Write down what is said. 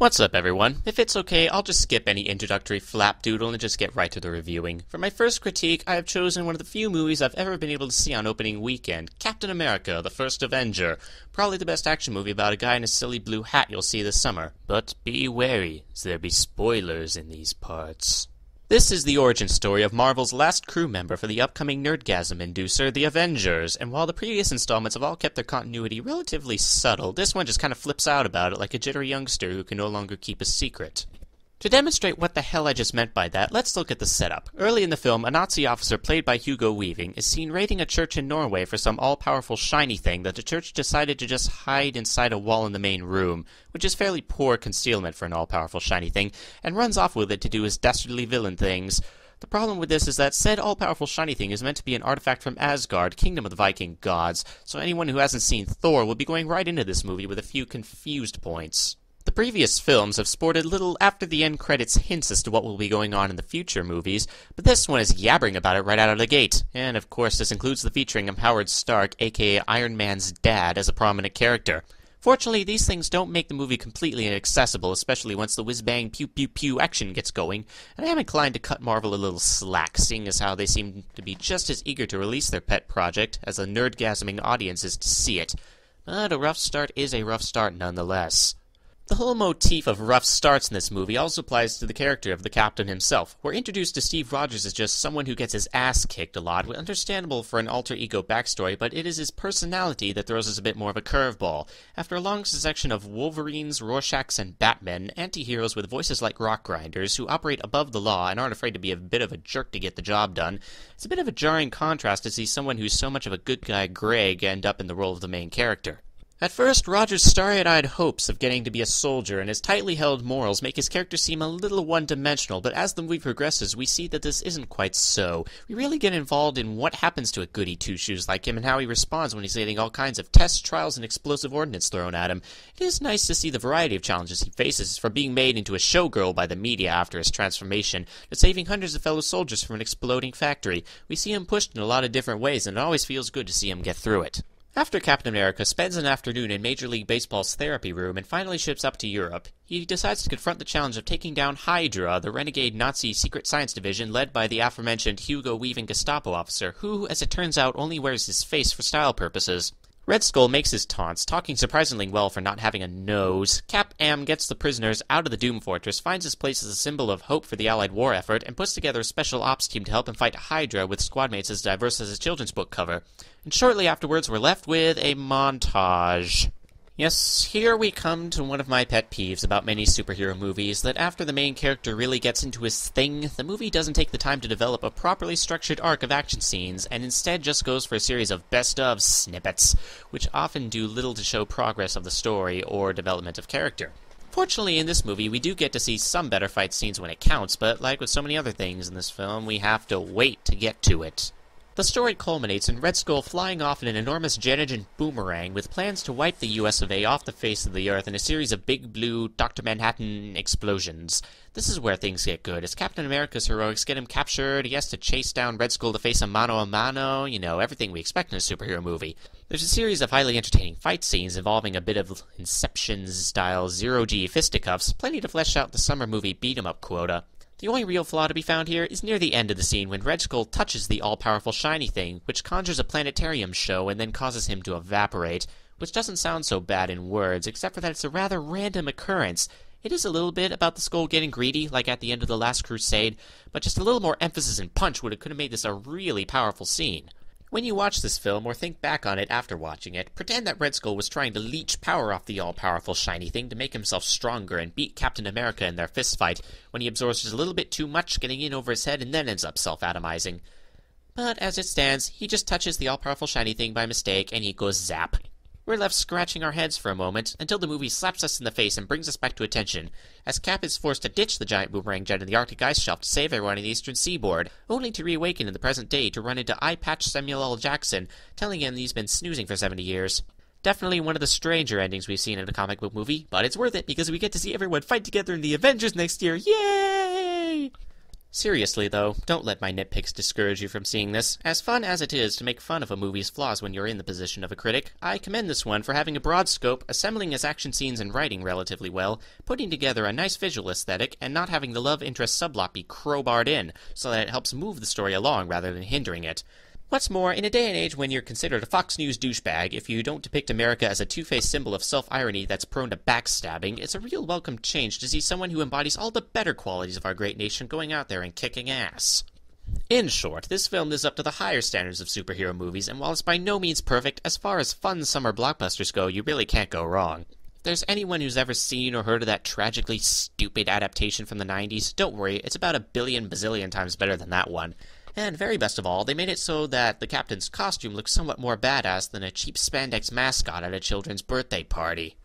What's up, everyone? If it's okay, I'll just skip any introductory flapdoodle and just get right to the reviewing. For my first critique, I have chosen one of the few movies I've ever been able to see on opening weekend, Captain America, the First Avenger. Probably the best action movie about a guy in a silly blue hat you'll see this summer. But be wary, as there be spoilers in these parts. This is the origin story of Marvel's last crew member for the upcoming nerdgasm inducer, the Avengers, and while the previous installments have all kept their continuity relatively subtle, this one just kind of flips out about it like a jittery youngster who can no longer keep a secret. To demonstrate what the hell I just meant by that, let's look at the setup. Early in the film, a Nazi officer played by Hugo Weaving is seen raiding a church in Norway for some all-powerful shiny thing that the church decided to just hide inside a wall in the main room, which is fairly poor concealment for an all-powerful shiny thing, and runs off with it to do his dastardly villain things. The problem with this is that said all-powerful shiny thing is meant to be an artifact from Asgard, kingdom of the Viking gods, so anyone who hasn't seen Thor will be going right into this movie with a few confused points. The previous films have sported little after-the-end credits hints as to what will be going on in the future movies, but this one is yabbering about it right out of the gate. And of course this includes the featuring of Howard Stark, aka Iron Man's dad, as a prominent character. Fortunately, these things don't make the movie completely inaccessible, especially once the whiz-bang pew-pew-pew action gets going, and I am inclined to cut Marvel a little slack, seeing as how they seem to be just as eager to release their pet project as the nerdgasming audience is to see it. But a rough start is a rough start nonetheless. The whole motif of rough starts in this movie also applies to the character of the Captain himself. We're introduced to Steve Rogers as just someone who gets his ass kicked a lot, understandable for an alter ego backstory, but it is his personality that throws us a bit more of a curveball. After a long succession of Wolverines, Rorschachs, and Batmen, anti-heroes with voices like rock grinders who operate above the law and aren't afraid to be a bit of a jerk to get the job done, it's a bit of a jarring contrast to see someone who's so much of a good guy Greg end up in the role of the main character. At first, Roger's starry-eyed hopes of getting to be a soldier and his tightly held morals make his character seem a little one-dimensional, but as the movie progresses, we see that this isn't quite so. We really get involved in what happens to a goody two-shoes like him and how he responds when he's getting all kinds of tests, trials, and explosive ordnance thrown at him. It is nice to see the variety of challenges he faces, from being made into a showgirl by the media after his transformation, to saving hundreds of fellow soldiers from an exploding factory. We see him pushed in a lot of different ways, and it always feels good to see him get through it. After Captain America spends an afternoon in Major League Baseball's therapy room and finally ships up to Europe, he decides to confront the challenge of taking down Hydra, the renegade Nazi secret science division led by the aforementioned Hugo Weaving Gestapo officer, who, as it turns out, only wears his face for style purposes. Red Skull makes his taunts, talking surprisingly well for not having a nose. Cap Am gets the prisoners out of the Doom Fortress, finds his place as a symbol of hope for the Allied war effort, and puts together a special ops team to help him fight Hydra with squadmates as diverse as his children's book cover. And shortly afterwards, we're left with a montage. Yes, here we come to one of my pet peeves about many superhero movies, that after the main character really gets into his thing, the movie doesn't take the time to develop a properly structured arc of action scenes, and instead just goes for a series of best-of snippets, which often do little to show progress of the story or development of character. Fortunately, in this movie, we do get to see some better fight scenes when it counts, but like with so many other things in this film, we have to wait to get to it. The story culminates in Red Skull flying off in an enormous jet engine boomerang with plans to wipe the US of A off the face of the Earth in a series of big blue Dr. Manhattan explosions. This is where things get good. As Captain America's heroics get him captured, he has to chase down Red Skull to face him mano a mano, everything we expect in a superhero movie. There's a series of highly entertaining fight scenes involving a bit of Inception-style zero-G fisticuffs, plenty to flesh out the summer movie beat-em-up quota. The only real flaw to be found here is near the end of the scene when Red Skull touches the all-powerful shiny thing, which conjures a planetarium show and then causes him to evaporate, which doesn't sound so bad in words, except for that it's a rather random occurrence. It is a little bit about the skull getting greedy, like at the end of The Last Crusade, but just a little more emphasis and punch could have made this a really powerful scene. When you watch this film, or think back on it after watching it, pretend that Red Skull was trying to leech power off the all-powerful shiny thing to make himself stronger and beat Captain America in their fistfight, when he absorbs just a little bit too much, getting in over his head, and then ends up self-atomizing. But as it stands, he just touches the all-powerful shiny thing by mistake, and he goes zap. We're left scratching our heads for a moment, until the movie slaps us in the face and brings us back to attention, as Cap is forced to ditch the giant boomerang jet in the Arctic ice shelf to save everyone in the eastern seaboard, only to reawaken in the present day to run into Eye Patch Samuel L. Jackson, telling him he's been snoozing for 70 years. Definitely one of the stranger endings we've seen in a comic book movie, but it's worth it because we get to see everyone fight together in the Avengers next year. Yay! Seriously, though, don't let my nitpicks discourage you from seeing this. As fun as it is to make fun of a movie's flaws when you're in the position of a critic, I commend this one for having a broad scope, assembling its action scenes and writing relatively well, putting together a nice visual aesthetic, and not having the love interest subplot be crowbarred in, so that it helps move the story along rather than hindering it. What's more, in a day and age when you're considered a Fox News douchebag, if you don't depict America as a two-faced symbol of self-irony that's prone to backstabbing, it's a real welcome change to see someone who embodies all the better qualities of our great nation going out there and kicking ass. In short, this film lives up to the higher standards of superhero movies, and while it's by no means perfect, as far as fun summer blockbusters go, you really can't go wrong. If there's anyone who's ever seen or heard of that tragically stupid adaptation from the 90s, don't worry, it's about a billion bazillion times better than that one. And very best of all, they made it so that the captain's costume looks somewhat more badass than a cheap spandex mascot at a children's birthday party.